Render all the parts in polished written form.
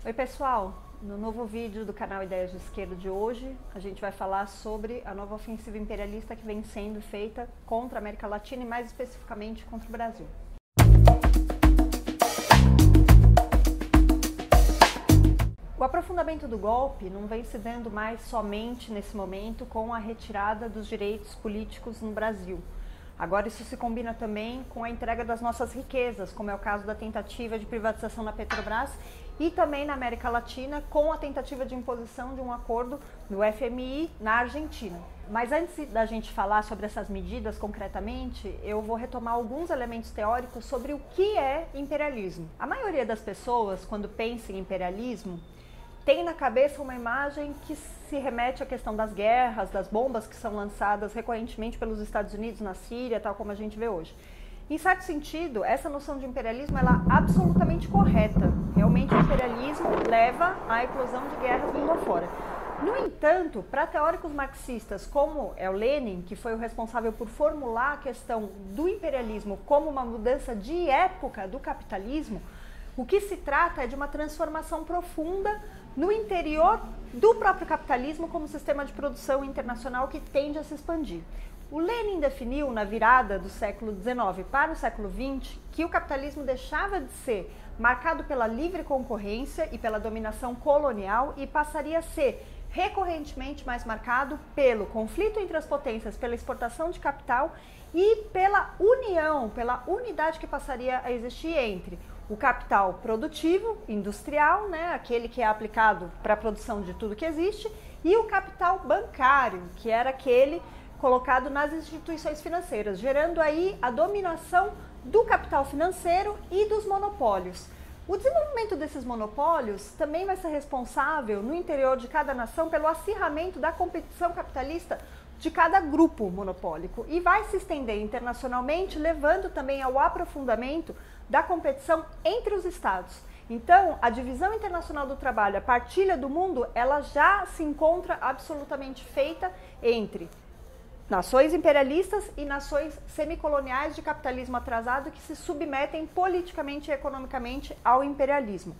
Oi pessoal, no novo vídeo do canal Ideias de Esquerda de hoje, a gente vai falar sobre a nova ofensiva imperialista que vem sendo feita contra a América Latina e mais especificamente contra o Brasil. O aprofundamento do golpe não vem se dando mais somente nesse momento com a retirada dos direitos políticos no Brasil. Agora isso se combina também com a entrega das nossas riquezas, como é o caso da tentativa de privatização na Petrobras e também na América Latina com a tentativa de imposição de um acordo no FMI na Argentina. Mas antes da gente falar sobre essas medidas concretamente, eu vou retomar alguns elementos teóricos sobre o que é imperialismo. A maioria das pessoas, quando pensa em imperialismo, tem na cabeça uma imagem que se remete à questão das guerras, das bombas que são lançadas recorrentemente pelos Estados Unidos na Síria, tal como a gente vê hoje. Em certo sentido, essa noção de imperialismo ela é absolutamente correta. Realmente o imperialismo leva à eclosão de guerras mundo afora. No entanto, para teóricos marxistas como é o Lenin, que foi o responsável por formular a questão do imperialismo como uma mudança de época do capitalismo, o que se trata é de uma transformação profunda no interior do próprio capitalismo como sistema de produção internacional que tende a se expandir. O Lenin definiu, na virada do século XIX para o século XX, que o capitalismo deixava de ser marcado pela livre concorrência e pela dominação colonial e passaria a ser recorrentemente mais marcado pelo conflito entre as potências, pela exportação de capital e pela união, pela unidade que passaria a existir entre o capital produtivo, industrial, aquele que é aplicado para a produção de tudo que existe, e o capital bancário, que era aquele colocado nas instituições financeiras, gerando aí a dominação do capital financeiro e dos monopólios. O desenvolvimento desses monopólios também vai ser responsável no interior de cada nação pelo acirramento da competição capitalista de cada grupo monopólico e vai se estender internacionalmente, levando também ao aprofundamento da competição entre os estados. Então, a divisão internacional do trabalho, a partilha do mundo, ela já se encontra absolutamente feita entre nações imperialistas e nações semicoloniais de capitalismo atrasado que se submetem politicamente e economicamente ao imperialismo.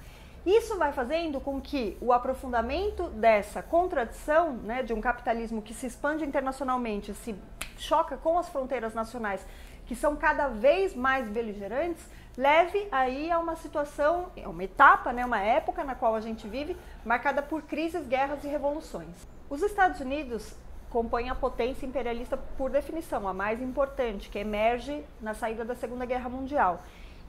Isso vai fazendo com que o aprofundamento dessa contradição, de um capitalismo que se expande internacionalmente, se choca com as fronteiras nacionais, que são cada vez mais beligerantes, leve aí a uma situação, uma etapa, uma época na qual a gente vive, marcada por crises, guerras e revoluções. Os Estados Unidos compõem a potência imperialista por definição, a mais importante, que emerge na saída da Segunda Guerra Mundial.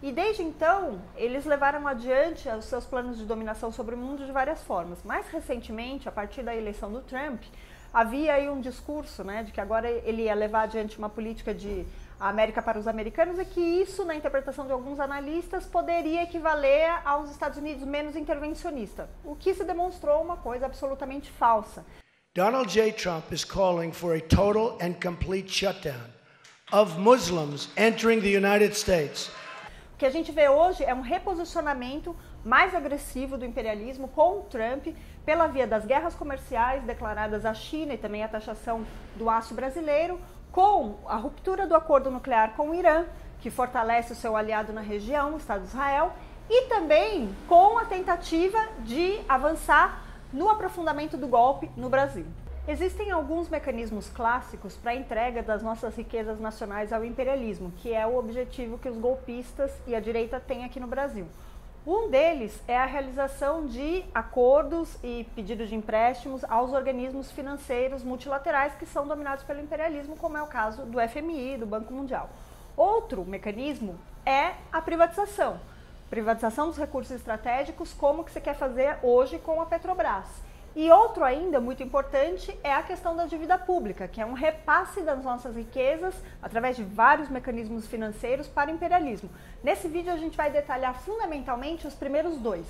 E desde então, eles levaram adiante os seus planos de dominação sobre o mundo de várias formas. Mais recentemente, a partir da eleição do Trump, havia aí um discurso, de que agora ele ia levar adiante uma política de América para os americanos e que isso, na interpretação de alguns analistas, poderia equivaler aos Estados Unidos menos intervencionista, o que se demonstrou uma coisa absolutamente falsa. Donald J. Trump is calling for a total and complete shutdown of Muslims entering the United States. O que a gente vê hoje é um reposicionamento mais agressivo do imperialismo com o Trump pela via das guerras comerciais declaradas à China e também a taxação do aço brasileiro, com a ruptura do acordo nuclear com o Irã, que fortalece o seu aliado na região, o Estado de Israel, e também com a tentativa de avançar no aprofundamento do golpe no Brasil. Existem alguns mecanismos clássicos para a entrega das nossas riquezas nacionais ao imperialismo, que é o objetivo que os golpistas e a direita têm aqui no Brasil. Um deles é a realização de acordos e pedidos de empréstimos aos organismos financeiros multilaterais que são dominados pelo imperialismo, como é o caso do FMI, do Banco Mundial. Outro mecanismo é a privatização. Privatização dos recursos estratégicos, como que você quer fazer hoje com a Petrobras. E outro ainda, muito importante, é a questão da dívida pública, que é um repasse das nossas riquezas através de vários mecanismos financeiros para o imperialismo. Nesse vídeo a gente vai detalhar fundamentalmente os primeiros dois.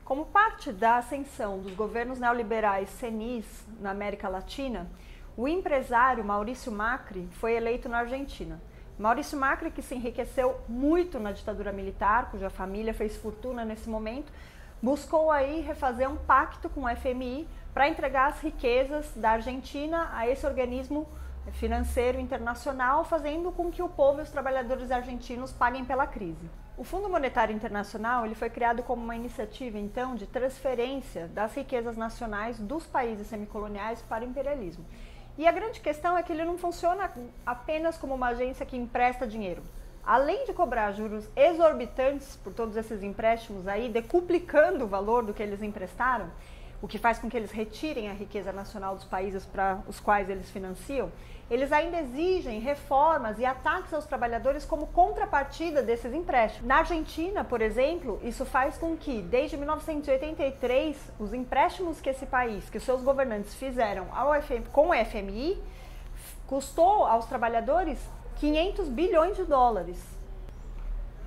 Como parte da ascensão dos governos neoliberais senis na América Latina, o empresário Maurício Macri foi eleito na Argentina. Maurício Macri, que se enriqueceu muito na ditadura militar, cuja família fez fortuna nesse momento, buscou aí refazer um pacto com o FMI para entregar as riquezas da Argentina a esse organismo financeiro internacional, fazendo com que o povo e os trabalhadores argentinos paguem pela crise. O Fundo Monetário Internacional ele foi criado como uma iniciativa, então, de transferência das riquezas nacionais dos países semicoloniais para o imperialismo. E a grande questão é que ele não funciona apenas como uma agência que empresta dinheiro. Além de cobrar juros exorbitantes por todos esses empréstimos aí, decuplicando o valor do que eles emprestaram, o que faz com que eles retirem a riqueza nacional dos países para os quais eles financiam, eles ainda exigem reformas e ataques aos trabalhadores como contrapartida desses empréstimos. Na Argentina, por exemplo, isso faz com que, desde 1983, os empréstimos que esse país, que os seus governantes fizeram com o FMI, custou aos trabalhadores 500 bilhões de dólares.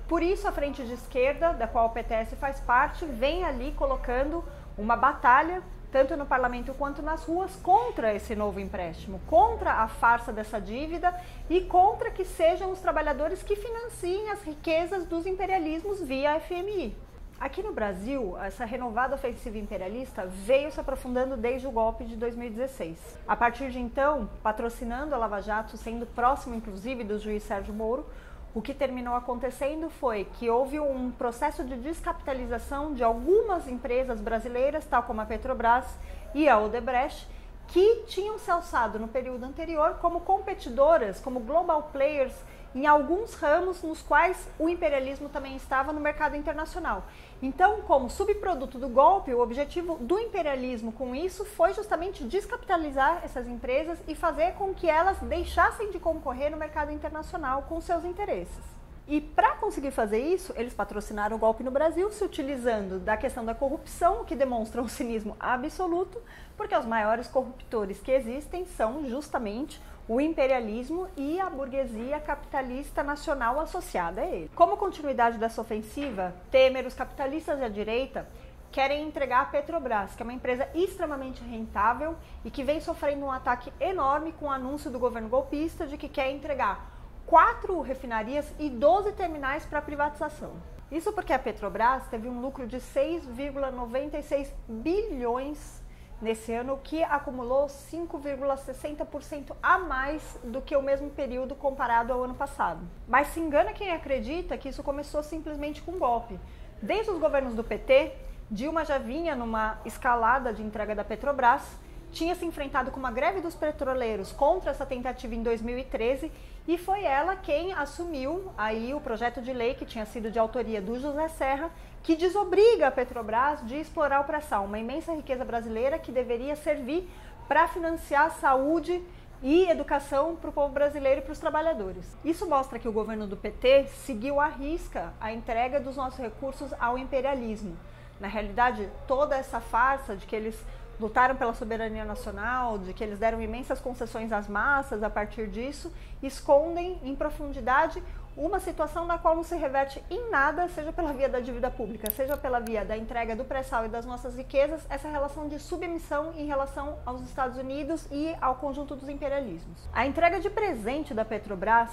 Por isso, a frente de esquerda, da qual o PTS faz parte, vem ali colocando uma batalha, tanto no parlamento quanto nas ruas, contra esse novo empréstimo, contra a farsa dessa dívida e contra que sejam os trabalhadores que financiem as riquezas dos imperialismos via FMI. Aqui no Brasil, essa renovada ofensiva imperialista veio se aprofundando desde o golpe de 2016. A partir de então, patrocinando a Lava Jato, sendo próximo inclusive do juiz Sérgio Moro, o que terminou acontecendo foi que houve um processo de descapitalização de algumas empresas brasileiras, tal como a Petrobras e a Odebrecht, que tinham se alçado no período anterior como competidoras, como global players, em alguns ramos nos quais o imperialismo também estava no mercado internacional. Então, como subproduto do golpe, o objetivo do imperialismo com isso foi justamente descapitalizar essas empresas e fazer com que elas deixassem de concorrer no mercado internacional com seus interesses. E para conseguir fazer isso, eles patrocinaram o golpe no Brasil, se utilizando da questão da corrupção, o que demonstra um cinismo absoluto, porque os maiores corruptores que existem são justamente o imperialismo e a burguesia capitalista nacional associada a ele. Como continuidade dessa ofensiva, Temer, os capitalistas e a direita querem entregar a Petrobras, que é uma empresa extremamente rentável e que vem sofrendo um ataque enorme com o anúncio do governo golpista de que quer entregar 4 refinarias e 12 terminais para privatização. Isso porque a Petrobras teve um lucro de 6,96 bilhões nesse ano, que acumulou 5,60% a mais do que o mesmo período comparado ao ano passado. Mas se engana quem acredita que isso começou simplesmente com um golpe. Desde os governos do PT, Dilma já vinha numa escalada de entrega da Petrobras, tinha se enfrentado com uma greve dos petroleiros contra essa tentativa em 2013 e foi ela quem assumiu aí o projeto de lei que tinha sido de autoria do José Serra, que desobriga a Petrobras de explorar o pré-sal, uma imensa riqueza brasileira que deveria servir para financiar saúde e educação para o povo brasileiro e para os trabalhadores. Isso mostra que o governo do PT seguiu à risca a entrega dos nossos recursos ao imperialismo. Na realidade, toda essa farsa de que eles lutaram pela soberania nacional, de que eles deram imensas concessões às massas a partir disso, escondem em profundidade uma situação na qual não se reverte em nada, seja pela via da dívida pública, seja pela via da entrega do pré-sal e das nossas riquezas, essa relação de submissão em relação aos Estados Unidos e ao conjunto dos imperialismos. A entrega de presente da Petrobras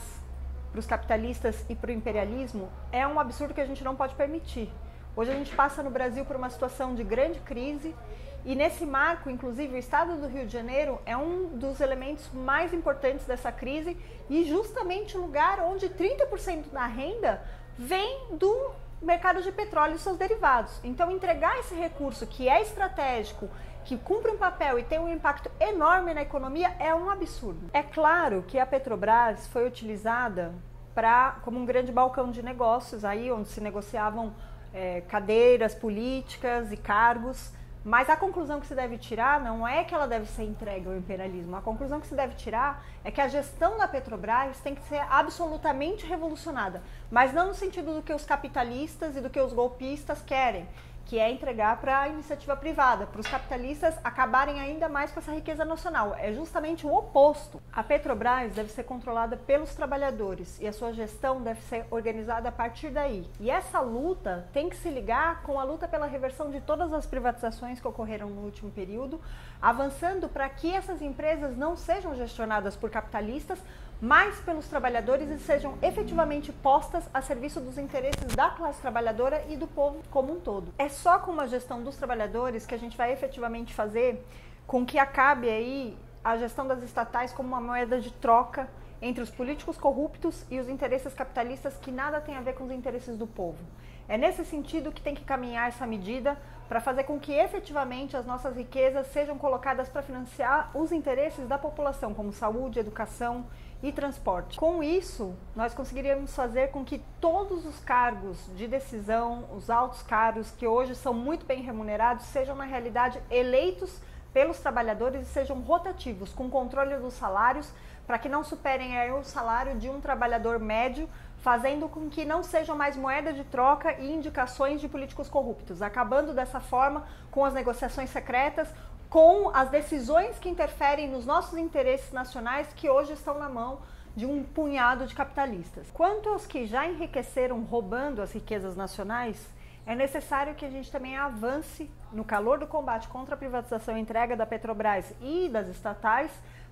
para os capitalistas e para o imperialismo é um absurdo que a gente não pode permitir. Hoje a gente passa no Brasil por uma situação de grande crise e nesse marco, inclusive, o estado do Rio de Janeiro é um dos elementos mais importantes dessa crise e justamente o lugar onde 30% da renda vem do mercado de petróleo e seus derivados. Então, entregar esse recurso que é estratégico, que cumpre um papel e tem um impacto enorme na economia é um absurdo. É claro que a Petrobras foi utilizada como um grande balcão de negócios, aí onde se negociavam cadeiras políticas e cargos. Mas a conclusão que se deve tirar não é que ela deve ser entregue ao imperialismo. A conclusão que se deve tirar é que a gestão da Petrobras tem que ser absolutamente revolucionada, mas não no sentido do que os capitalistas e do que os golpistas querem, que é entregar para a iniciativa privada, para os capitalistas acabarem ainda mais com essa riqueza nacional. É justamente o oposto. A Petrobras deve ser controlada pelos trabalhadores e a sua gestão deve ser organizada a partir daí. E essa luta tem que se ligar com a luta pela reversão de todas as privatizações que ocorreram no último período, avançando para que essas empresas não sejam gestionadas por capitalistas, mas pelos trabalhadores e sejam efetivamente postas a serviço dos interesses da classe trabalhadora e do povo como um todo. É só com uma gestão dos trabalhadores que a gente vai efetivamente fazer com que acabe aí a gestão das estatais como uma moeda de troca entre os políticos corruptos e os interesses capitalistas que nada tem a ver com os interesses do povo. É nesse sentido que tem que caminhar essa medida para fazer com que efetivamente as nossas riquezas sejam colocadas para financiar os interesses da população, como saúde, educação e transporte. Com isso, nós conseguiríamos fazer com que todos os cargos de decisão, os altos cargos que hoje são muito bem remunerados, sejam na realidade eleitos pelos trabalhadores e sejam rotativos, com controle dos salários, para que não superem o salário de um trabalhador médio, fazendo com que não sejam mais moeda de troca e indicações de políticos corruptos, acabando dessa forma com as negociações secretas, com as decisões que interferem nos nossos interesses nacionais que hoje estão na mão de um punhado de capitalistas. Quanto aos que já enriqueceram roubando as riquezas nacionais, é necessário que a gente também avance no calor do combate contra a privatização e entrega da Petrobras e das estatais,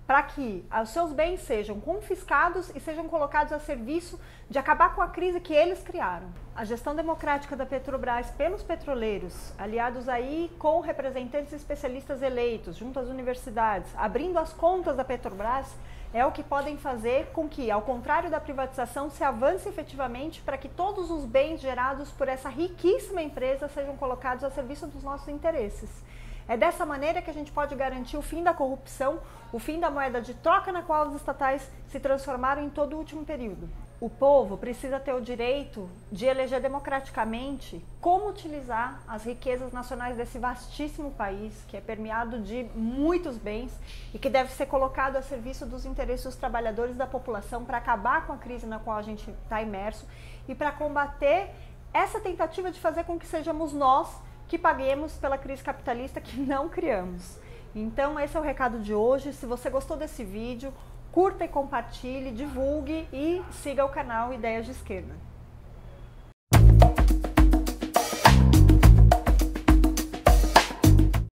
para que os seus bens sejam confiscados e sejam colocados a serviço de acabar com a crise que eles criaram. A gestão democrática da Petrobras pelos petroleiros, aliados aí com representantes especialistas eleitos junto às universidades, abrindo as contas da Petrobras, é o que podem fazer com que, ao contrário da privatização, se avance efetivamente para que todos os bens gerados por essa riquíssima empresa sejam colocados a serviço dos nossos interesses. É dessa maneira que a gente pode garantir o fim da corrupção, o fim da moeda de troca na qual os estatais se transformaram em todo o último período. O povo precisa ter o direito de eleger democraticamente como utilizar as riquezas nacionais desse vastíssimo país, que é permeado de muitos bens e que deve ser colocado a serviço dos interesses dos trabalhadores da população para acabar com a crise na qual a gente está imerso e para combater essa tentativa de fazer com que sejamos nós que paguemos pela crise capitalista que não criamos. Então esse é o recado de hoje. Se você gostou desse vídeo, curta e compartilhe, divulgue e siga o canal Ideias de Esquerda.